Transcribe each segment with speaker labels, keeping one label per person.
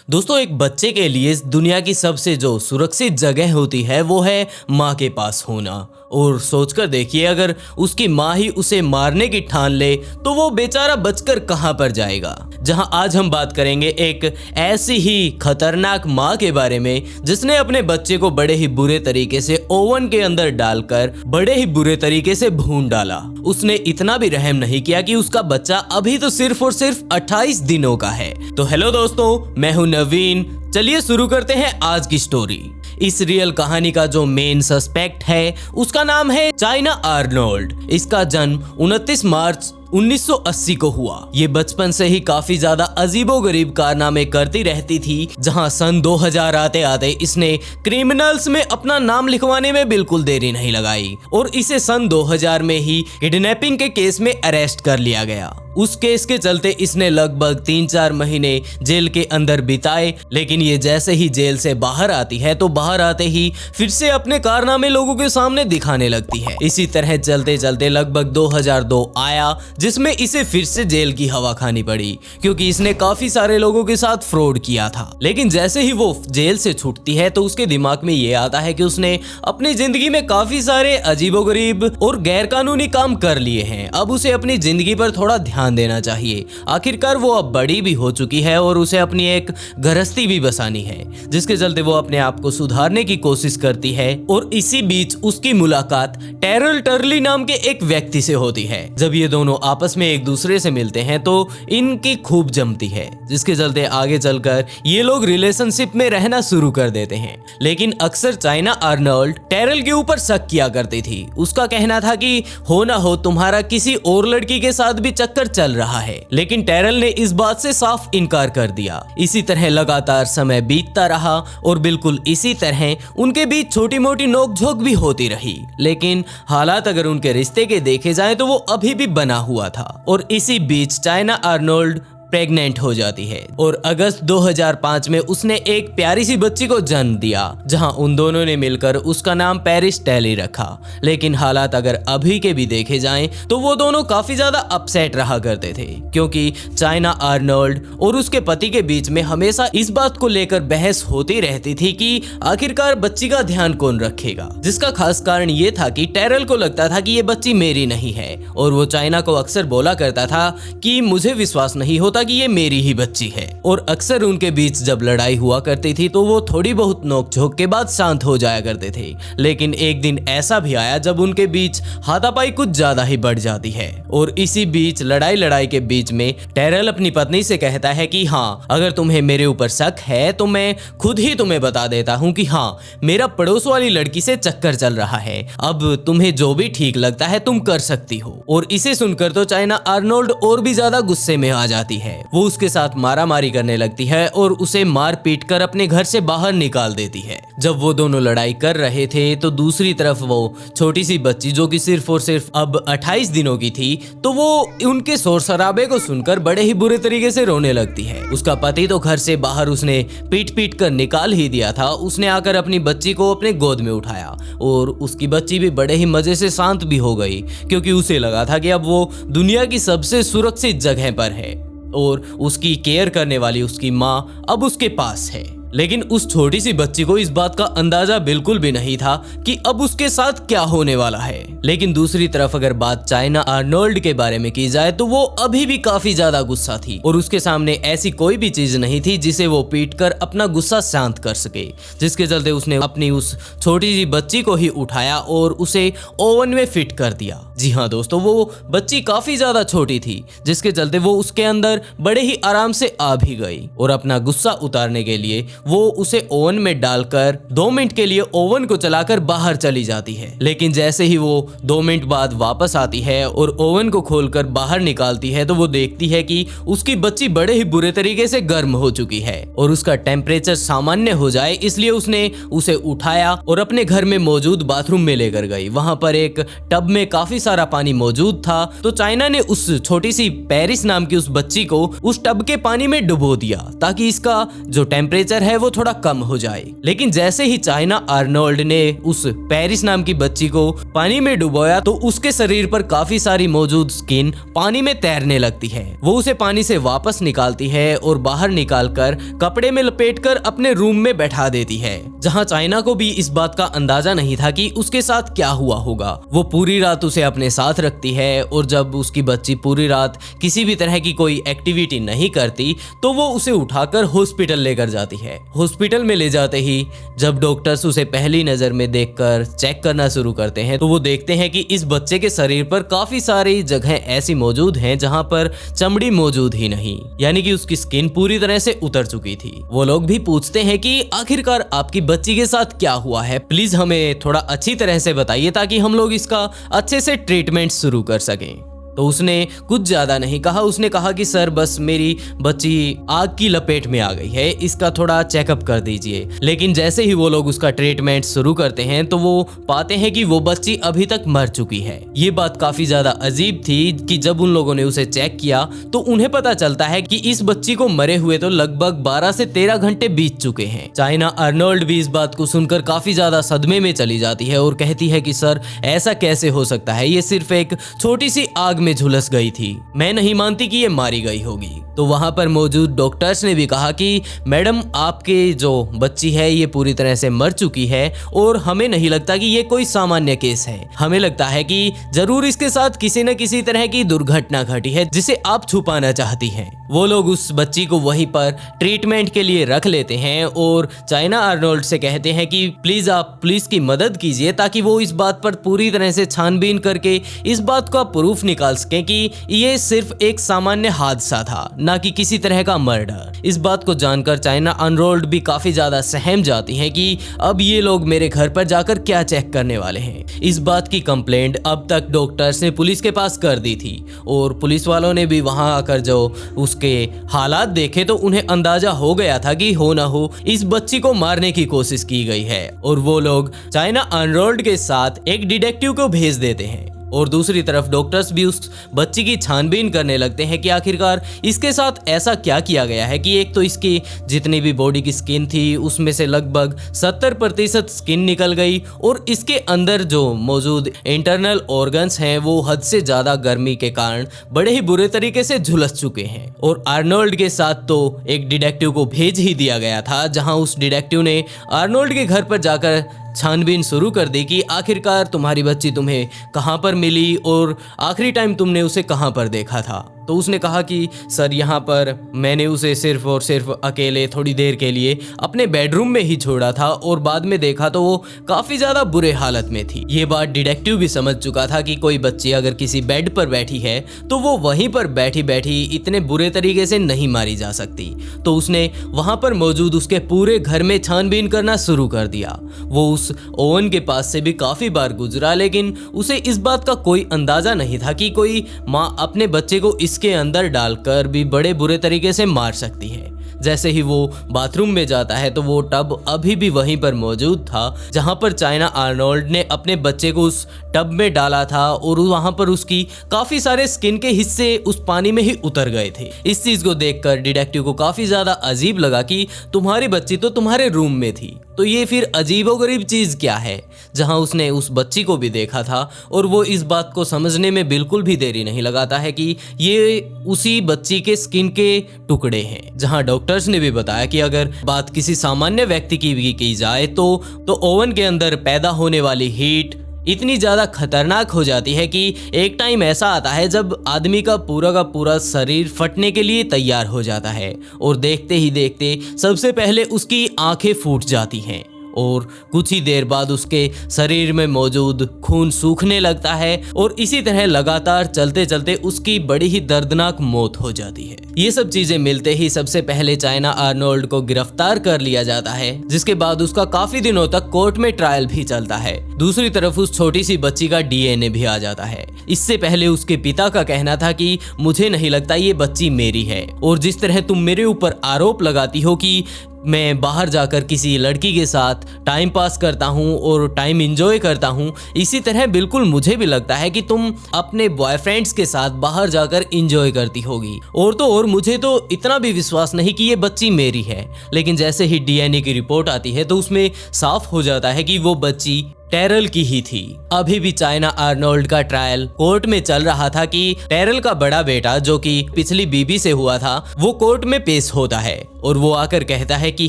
Speaker 1: दोस्तों एक बच्चे के लिए इस दुनिया की सबसे जो सुरक्षित जगह होती है वो है माँ के पास होना। और सोचकर देखिए, अगर उसकी माँ ही उसे मारने की ठान ले तो वो बेचारा बचकर कहाँ पर जाएगा। जहां आज हम बात करेंगे एक ऐसी ही खतरनाक माँ के बारे में जिसने अपने बच्चे को बड़े ही बुरे तरीके से ओवन के अंदर डालकर बड़े ही बुरे तरीके से भून डाला। उसने इतना भी रहम नहीं किया कि उसका बच्चा अभी तो सिर्फ और सिर्फ 28 दिनों का है। तो हेलो दोस्तों, मैं हूं नवीन। चलिए शुरू करते हैं आज की स्टोरी। इस रियल कहानी का जो मेन सस्पेक्ट है उसका नाम है चाइना आर्नोल्ड। इसका जन्म 29 मार्च 1980 को हुआ। ये बचपन से ही काफी ज्यादा अजीबोगरीब कारनामे करती रहती थी, जहां सन 2000 आते आते इसने क्रिमिनल्स में अपना नाम लिखवाने में बिल्कुल देरी नहीं लगाई और इसे सन 2000 में ही किडनैपिंग के केस में अरेस्ट कर लिया गया। उस केस के चलते इसने लगभग 3-4 महीने जेल के अंदर बिताए, लेकिन ये जैसे ही जेल से बाहर आती है तो बाहर आते ही फिर से अपने कारनामे लोगों के सामने दिखाने लगती है। इसी तरह चलते चलते लगभग 2002 आया जिसमें इसे फिर से जेल की हवा खानी पड़ी, क्योंकि इसने काफी सारे लोगों के साथ फ्रॉड किया था। लेकिन जैसे ही वो जेल से छूटती है तो उसके दिमाग में ये आता है कि उसने अपनी जिंदगी में काफी सारे अजीबोगरीब और गैरकानूनी काम कर लिए हैं। अब उसे अपनी जिंदगी पर थोड़ा ध्यान देना चाहिए। आखिरकार वो अब बड़ी भी हो चुकी है और उसे अपनी एक गृहस्थी भी बसानी है, जिसके चलते वो अपने आप को सुधारने की कोशिश करती है। और इसी बीच उसकी मुलाकात टेरल टर्ली नाम के एक व्यक्ति से होती है। जब ये दोनों आपस में एक दूसरे से मिलते हैं तो इनकी खूब जमती है, जिसके चलते आगे चलकर ये लोग रिलेशनशिप में रहना शुरू कर देते हैं। लेकिन अक्सर चाइना आर्नोल्ड टेरल के ऊपर शक किया करती थी। उसका कहना था कि हो ना हो तुम्हारा किसी और लड़की के साथ भी चक्कर चल रहा है, लेकिन टेरल ने इस बात से साफ इनकार कर दिया। इसी तरह लगातार समय बीतता रहा और बिल्कुल इसी तरह उनके बीच छोटी मोटी नोकझोंक भी होती रही। लेकिन हालात अगर उनके रिश्ते के देखे जाएं तो वो अभी भी बना हुआ था। और इसी बीच चाइना आर्नोल्ड प्रेग्नेंट हो जाती है और अगस्त 2005 में उसने एक प्यारी सी बच्ची को जन्म दिया, जहां उन दोनों ने मिलकर उसका नाम पेरिस टेली रखा। लेकिन हालात अगर अभी के भी देखे जाएं तो वो दोनों काफी ज्यादा अपसेट रहा करते थे, क्योंकि चाइना आर्नोल्ड और उसके पति के बीच में हमेशा इस बात को लेकर बहस होती रहती थी कि आखिरकार बच्ची का ध्यान कौन रखेगा। जिसका खास कारण ये था कि टेरल को लगता था कि ये बच्ची मेरी नहीं है और वो चाइना को अक्सर बोला करता था कि मुझे विश्वास नहीं होता कि ये मेरी ही बच्ची है। और अक्सर उनके बीच जब लड़ाई हुआ करती थी तो वो थोड़ी बहुत नोकझोंक के बाद शांत हो जाया करते थे। लेकिन एक दिन ऐसा भी आया जब उनके बीच हाथापाई कुछ ज्यादा ही बढ़ जाती है। और इसी बीच लड़ाई के बीच में टेरल अपनी पत्नी से कहता है कि हाँ, अगर तुम्हें मेरे ऊपर शक है तो मैं खुद ही तुम्हें बता देता हूँ कि हाँ, मेरा पड़ोस वाली लड़की से चक्कर चल रहा है। अब तुम्हें जो भी ठीक लगता है तुम कर सकती हो। और इसे सुनकर तो चाइना आर्नोल्ड और भी ज्यादा गुस्से में आ जाती है। वो उसके साथ मारामारी करने लगती है और उसे मार पीट कर अपने घर से बाहर निकाल देती है। जब वो दोनों लड़ाई कर रहे थे तो दूसरी तरफ वो छोटी सी बच्ची, जो कि सिर्फ और सिर्फ अब 28 दिनों की थी, तो वो उनके शोर शराबे को सुनकर बड़े ही बुरे तरीके से रोने लगती है। उसका पति तो घर से बाहर उसने पीट पीट कर निकाल ही दिया था। उसने आकर अपनी बच्ची को अपने गोद में उठाया और उसकी बच्ची भी बड़े ही मजे से शांत भी हो गई, क्योंकि उसे लगा था कि अब वो दुनिया की सबसे सुरक्षित जगह पर है और उसकी केयर करने वाली उसकी माँ अब उसके पास है। लेकिन उस छोटी सी बच्ची को इस बात का अंदाजा बिल्कुल भी नहीं था कि अब उसके साथ क्या होने वाला है। लेकिन दूसरी तरफ अगर बात चाइना आर्नोल्ड के बारे में की जाए तो वो अभी भी काफी ज्यादा गुस्सा थी और उसके सामने ऐसी कोई भी चीज नहीं थी जिसे वो पीटकर अपना गुस्सा शांत कर सके। जिसके चलते उसने अपनी उस छोटी सी बच्ची को ही उठाया और उसे ओवन में फिट कर दिया। जी हाँ दोस्तों, वो बच्ची काफी ज्यादा छोटी थी, जिसके चलते वो उसके अंदर बड़े ही आराम से आ भी गई और अपना गुस्सा उतारने के लिए वो उसे ओवन में डालकर 2 मिनट के लिए ओवन को चलाकर बाहर चली जाती है। लेकिन जैसे ही वो 2 मिनट बाद वापस आती है और ओवन को खोलकर बाहर निकालती है तो वो देखती है कि उसकी बच्ची बड़े ही बुरे तरीके से गर्म हो चुकी है और उसका टेम्परेचर सामान्य हो जाए, इसलिए उसने उसे उठाया और अपने घर में मौजूद बाथरूम में लेकर गई। वहां पर एक टब में काफी सारा पानी मौजूद था, तो चाइना ने उस छोटी सी पेरिस नाम की उस बच्ची को उस टब के पानी में डुबो दिया ताकि इसका जो टेम्परेचर है वो थोड़ा कम हो जाए। लेकिन जैसे ही चाइना आर्नोल्ड ने उस पेरिस नाम की बच्ची को पानी में डुबोया तो उसके शरीर पर काफी सारी मौजूद स्किन पानी में तैरने लगती है। वो उसे पानी से वापस निकालती है और बाहर निकालकर कपड़े में लपेटकर अपने रूम में बैठा देती है, जहां चाइना को भी इस बात का अंदाजा नहीं था कि उसके साथ क्या हुआ होगा। वो पूरी रात उसे अपने साथ रखती है और जब उसकी बच्ची पूरी रात किसी भी तरह की कोई एक्टिविटी नहीं करती तो वो उसे उठाकर हॉस्पिटल लेकर जाती है। हॉस्पिटल में ले जाते ही जब डॉक्टर्स उसे पहली नजर में देखकर चेक करना शुरू करते हैं तो वो देखते हैं कि इस बच्चे के शरीर पर काफी सारी जगह ऐसी मौजूद हैं जहां पर चमड़ी मौजूद ही नहीं, यानी कि उसकी स्किन पूरी तरह से उतर चुकी थी। वो लोग भी पूछते हैं कि आखिरकार आपकी बच्ची के साथ क्या हुआ है, प्लीज हमें थोड़ा अच्छी तरह से बताइए ताकि हम लोग इसका अच्छे से ट्रीटमेंट शुरू कर सकें। तो उसने कुछ ज्यादा नहीं कहा, उसने कहा कि सर बस मेरी बच्ची आग की लपेट में आ गई है, इसका थोड़ा चेकअप कर दीजिए। लेकिन जैसे ही वो लोग उसका ट्रीटमेंट शुरू करते हैं तो वो पाते हैं कि वो बच्ची अभी तक मर चुकी है। ये बात काफी ज्यादा अजीब थी कि जब उन लोगों ने उसे चेक किया तो उन्हें पता चलता है कि इस बच्ची को मरे हुए तो लगभग 12 से 13 घंटे बीत चुके हैं। चाइना आर्नोल्ड भी इस बात को सुनकर काफी ज्यादा सदमे में चली जाती है और कहती है कि सर ऐसा कैसे हो सकता है, ये सिर्फ एक छोटी सी आग में झुलस गई थी, मैं नहीं मानती कि ये मारी गई होगी। तो वहां पर मौजूद डॉक्टर्स ने भी कहा कि मैडम आपके जो बच्ची है ये पूरी तरह से मर चुकी है और हमें नहीं लगता कि ये कोई सामान्य केस है, हमें लगता है कि जरूर इसके साथ किसी न किसी तरह की दुर्घटना घटी है जिसे आप छुपाना चाहती हैं। वो लोग उस बच्ची को वहीं पर ट्रीटमेंट के लिए रख लेते हैं और चाइना आर्नोल्ड से कहते हैं कि प्लीज आप पुलिस की मदद कीजिए ताकि वो इस बात पर पूरी तरह से छानबीन करके इस बात का प्रूफ निकाल सकें कि ये सिर्फ एक सामान्य हादसा था, ना कि किसी तरह का मर्डर। इस बात को जानकर चाइना आर्नोल्ड भी काफी ज्यादा सहम जाती हैं कि अब ये लोग मेरे घर पर जाकर क्या चेक करने वाले हैं। इस बात की कंप्लेंट अब तक डॉक्टर्स ने पुलिस के पास कर दी थी और पुलिस वालों ने भी वहां आकर जो उसके हालात देखे तो उन्हें अंदाजा हो गया था कि हो ना हो इस बच्ची को मारने की कोशिश की गई है और वो लोग चाइना आर्नोल्ड के साथ एक डिटेक्टिव को भेज देते हैं। और दूसरी तरफ डॉक्टर्स भी उस बच्ची की छानबीन करने लगते हैं कि आखिरकार इसके साथ ऐसा क्या किया गया है कि एक तो इसकी जितनी भी बॉडी की स्किन थी उसमें से लगभग 70% स्किन निकल गई और इसके अंदर जो मौजूद इंटरनल ऑर्गन्स हैं वो हद से ज़्यादा गर्मी के कारण बड़े ही बुरे तरीके से झुलस चुके हैं। और आर्नोल्ड के साथ तो एक डिटेक्टिव को भेज ही दिया गया था जहाँ उस डिटेक्टिव ने आर्नोल्ड के घर पर जाकर छानबीन शुरू कर दी कि आखिरकार तुम्हारी बच्ची तुम्हें कहाँ पर मिली और आखिरी टाइम तुमने उसे कहाँ पर देखा था। तो उसने कहा कि सर यहाँ पर मैंने उसे सिर्फ और सिर्फ अकेले थोड़ी देर के लिए अपने बेडरूम में ही छोड़ा था और बाद में देखा तो वो काफ़ी ज़्यादा बुरे हालत में थी। ये बात डिटेक्टिव भी समझ चुका था कि कोई बच्ची अगर किसी बेड पर बैठी है तो वो वहीं पर बैठी बैठी इतने बुरे तरीके से नहीं मारी जा सकती। तो उसने वहाँ पर मौजूद उसके पूरे घर में छानबीन करना शुरू कर दिया। वो उस ओवन के पास से भी काफ़ी बार गुजरा लेकिन उसे इस बात का कोई अंदाज़ा नहीं था कि कोई माँ अपने बच्चे को इसके अंदर डालकर भी बड़े बुरे तरीके से मार सकती है। जैसे ही वो बाथरूम में जाता है तो वो टब अभी भी वहीं पर मौजूद था जहां पर चाइना आर्नोल्ड ने अपने बच्चे को उस टब में डाला था और वहां पर उसकी काफी सारे स्किन के हिस्से उस पानी में ही उतर गए थे। इस चीज को देखकर डिटेक्टिव को काफी ज्यादा अजीब लगा कि तुम्हारी बच्ची तो तुम्हारे रूम में थी, तो ये फिर अजीबोगरीब चीज क्या है। जहां उसने उस बच्ची को भी देखा था और वो इस बात को समझने में बिल्कुल भी देरी नहीं लगाता है कि ये उसी बच्ची के स्किन के टुकड़े हैं। जहां डॉक्टर्स ने भी बताया कि अगर बात किसी सामान्य व्यक्ति की भी की जाए तो ओवन के अंदर पैदा होने वाली हीट इतनी ज़्यादा खतरनाक हो जाती है कि एक टाइम ऐसा आता है जब आदमी का पूरा शरीर फटने के लिए तैयार हो जाता है और देखते ही देखते सबसे पहले उसकी आंखें फूट जाती हैं और कुछ ही देर बाद उसके शरीर में मौजूद खून सूखने लगता है और इसी तरह लगातार चलते चलते उसकी बड़ी ही दर्दनाक मौत हो जाती है। ये सब चीजें मिलते ही सबसे पहले चाइना आर्नोल्ड को गिरफ्तार कर लिया जाता है, जिसके बाद उसका काफी दिनों तक कोर्ट में ट्रायल भी चलता है। दूसरी तरफ उस छोटी सी बच्ची का डीएनए भी आ जाता है। इससे पहले उसके पिता का कहना था कि मुझे नहीं लगता ये बच्ची मेरी है और जिस तरह तुम मेरे ऊपर आरोप लगाती हो कि मैं बाहर जाकर किसी लड़की के साथ टाइम पास करता हूँ और टाइम एंजॉय करता हूँ, इसी तरह बिल्कुल मुझे भी लगता है कि तुम अपने बॉयफ्रेंड्स के साथ बाहर जाकर एंजॉय करती होगी। और तो और मुझे तो इतना भी विश्वास नहीं कि ये बच्ची मेरी है, लेकिन जैसे ही डीएनए की रिपोर्ट आती है तो उसमें साफ हो जाता है कि वो बच्ची टेरल की ही थी। अभी भी चाइना आर्नोल्ड का ट्रायल कोर्ट में चल रहा था कि टेरल का बड़ा बेटा जो कि पिछली बीबी से हुआ था वो कोर्ट में पेश होता है और वो आकर कहता है कि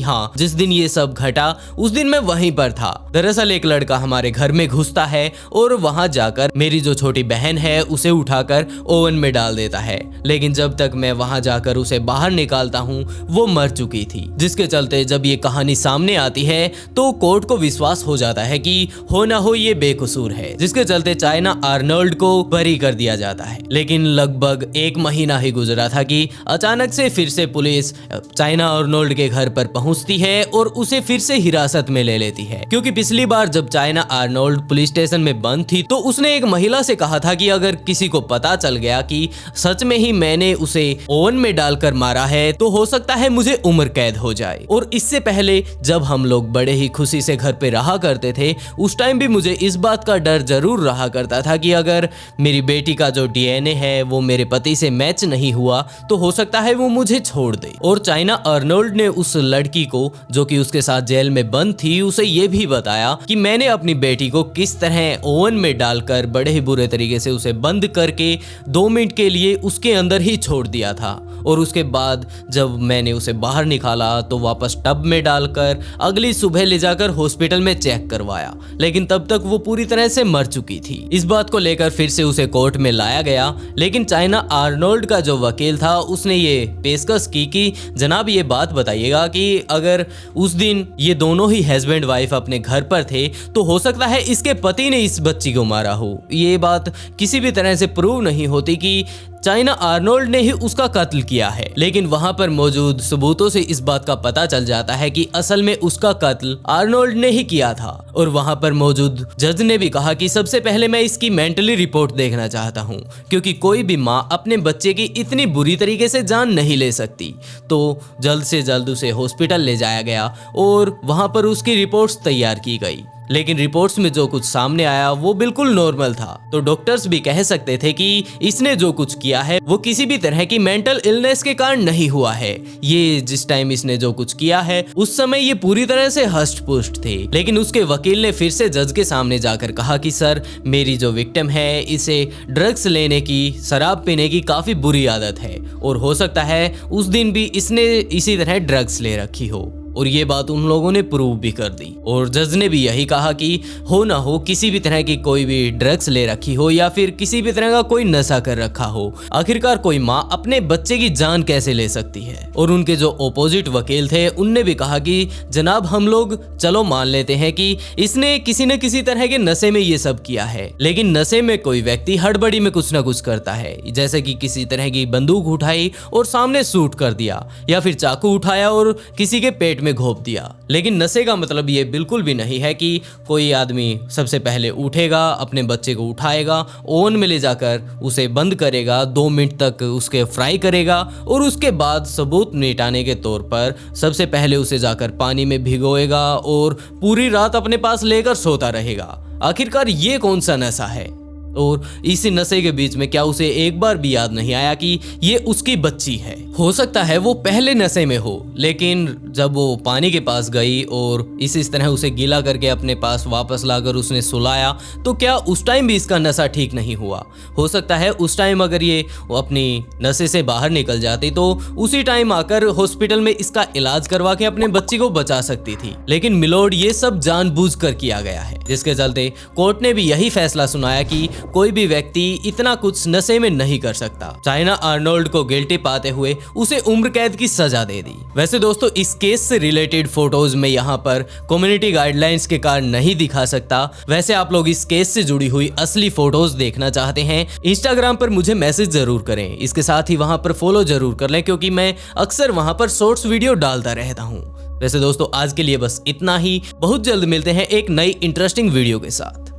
Speaker 1: हाँ, जिस दिन ये सब घटा उस दिन मैं वहीं पर था। दरअसल एक लड़का हमारे घर में घुसता है और वहां जाकर मेरी जो छोटी बहन है उसे उठाकर ओवन में डाल देता है, लेकिन जब तक मैं वहां जाकर उसे बाहर निकालता हूँ वो मर चुकी थी। जिसके चलते जब ये कहानी सामने आती है तो कोर्ट को विश्वास हो जाता है कि हो ना हो ये बेकसूर है, जिसके चलते चाइना आर्नोल्ड को बरी कर दिया जाता है। लेकिन लगभग 1 महीना ही गुजरा था कि अचानक से फिर से पुलिस चाइना आर्नोल्ड के घर पर पहुंचती है और उसे फिर से हिरासत में ले लेती है, क्योंकि पिछली बार जब चाइना आर्नोल्ड पुलिस स्टेशन में बंद थी तो उसने एक महिला से कहा था कि अगर किसी को पता चल गया कि सच में ही मैंने उसे ओवन में डालकर मारा है तो हो सकता है मुझे उम्र कैद हो जाए। और इससे पहले जब हम लोग बड़े ही खुशी से घर पे रहा करते थे उस टाइम भी मुझे इस बात का डर जरूर रहा करता था कि अगर मेरी बेटी का जो डीएनए है वो मेरे पति से मैच नहीं हुआ तो हो सकता है वो मुझे छोड़ दे। और चाइना आर्नोल्ड ने उस लड़की को जो कि उसके साथ जेल में बंद थी उसे ये भी बताया कि मैंने अपनी बेटी को किस तरह ओवन में डालकर बड़े ही बुरे तरीके से उसे बंद करके 2 मिनट के लिए उसके अंदर ही छोड़ दिया था। और उसके बाद जब मैंने उसे बाहर निकाला तो वापस टब में डालकर अगली सुबह ले जाकर हॉस्पिटल में चेक करवाया, लेकिन तब तक वो पूरी तरह से मर चुकी थी। इस बात को लेकर फिर से उसे कोर्ट में लाया गया, लेकिन चाइना आर्नोल्ड का जो वकील था उसने ये पेशकश की कि जनाब ये बात बताइएगा कि अगर उस दिन ये दोनों ही हस्बैंड वाइफ अपने घर पर थे तो हो सकता है इसके पति ने इस बच्ची को मारा हो। ये बात किसी भी तरह से प्रूव नहीं होती कि चाइना आर्नोल्ड ने ही उसका कत्ल किया है, लेकिन वहां पर मौजूद सबूतों से इस बात का पता चल जाता है कि असल में उसका कत्ल आर्नोल्ड ने ही किया था। और वहां पर मौजूद जज ने भी कहा कि सबसे पहले मैं इसकी मेंटली रिपोर्ट देखना चाहता हूं, क्योंकि कोई भी माँ अपने बच्चे की इतनी बुरी तरीके से जान नहीं ले सकती। तो जल्द से जल्द उसे हॉस्पिटल ले जाया गया और वहां पर उसकी रिपोर्ट्स तैयार की गई, लेकिन रिपोर्ट्स में जो कुछ सामने आया वो बिल्कुल नॉर्मल था। तो डॉक्टर्स भी कह सकते थे कि इसने जो कुछ किया है वो किसी भी तरह की मेंटल इलनेस के कारण नहीं हुआ है। ये जिस टाइम इसने जो कुछ किया है उस समय ये पूरी तरह से हष्ट पुष्ट थे। लेकिन उसके वकील ने फिर से जज के सामने जाकर कहा कि सर, मेरी जो विक्टिम है इसे ड्रग्स लेने की, शराब पीने की काफी बुरी आदत है और हो सकता है उस दिन भी इसने इसी तरह ड्रग्स ले रखी हो। और ये बात उन लोगों ने प्रूव भी कर दी। और जज ने भी यही कहा कि हो ना हो किसी भी तरह की कोई भी ड्रग्स ले रखी हो या फिर किसी भी तरह का कोई नशा कर रखा हो, आखिरकार कोई माँ अपने बच्चे की जान कैसे ले सकती है। और उनके जो ओपोजिट वकील थे उनने भी कहा कि जनाब हम लोग चलो मान लेते हैं कि इसने किसी न किसी तरह के नशे में ये सब किया है, लेकिन नशे में कोई व्यक्ति हड़बड़ी में कुछ ना कुछ करता है, जैसे कि किसी तरह की बंदूक उठाई और सामने शूट कर दिया, या फिर चाकू उठाया और किसी के पेट में घोंप दिया। लेकिन नशे का मतलब ये बिल्कुल भी नहीं है कि कोई आदमी सबसे पहले उठेगा, अपने बच्चे को उठाएगा, ओवन में ले जाकर उसे बंद करेगा, 2 मिनट तक उसके फ्राई करेगा और उसके बाद सबूत मिटाने के तौर पर सबसे पहले उसे जाकर पानी में भिगोएगा और पूरी रात अपने पास लेकर सोता रहेगा। आखिरकार ये कौन सा नशा है? और इसी नशे के बीच में क्या उसे एक बार भी याद नहीं आया कि ये उसकी बच्ची है? हो सकता है वो पहले नशे में हो, लेकिन जब वो पानी के पास गई और इस तरह उसे गीला करके अपने पास वापस लाकर उसने सुलाया, तो क्या उस टाइम भी इसका नशा ठीक नहीं हुआ? हो सकता है उस टाइम अगर ये अपनी नशे से बाहर निकल जाती तो उसी टाइम आकर हॉस्पिटल में इसका इलाज करवा के अपने बच्ची को बचा सकती थी। लेकिन मिलोड ये सब जानबूझकर किया गया है, जिसके चलते कोर्ट ने भी यही फैसला सुनाया कि कोई भी व्यक्ति इतना कुछ नशे में नहीं कर सकता। चाइना आर्नोल्ड को गिल्टी पाते हुए उसे उम्र कैद की सजा दे दी। वैसे दोस्तों इस केस से रिलेटेड फोटोज में यहाँ पर कम्युनिटी गाइडलाइंस के कारण नहीं दिखा सकता। वैसे आप लोग इस केस से जुड़ी हुई असली फोटोज देखना चाहते हैं, इंस्टाग्राम पर मुझे मैसेज जरूर करें। इसके साथ ही वहां पर फॉलो जरूर कर लें, क्योंकि मैं अक्सर वहां पर शॉर्ट्स वीडियो डालता रहता हूँ। वैसे दोस्तों आज के लिए बस इतना ही। बहुत जल्द मिलते हैं एक नई इंटरेस्टिंग वीडियो के साथ।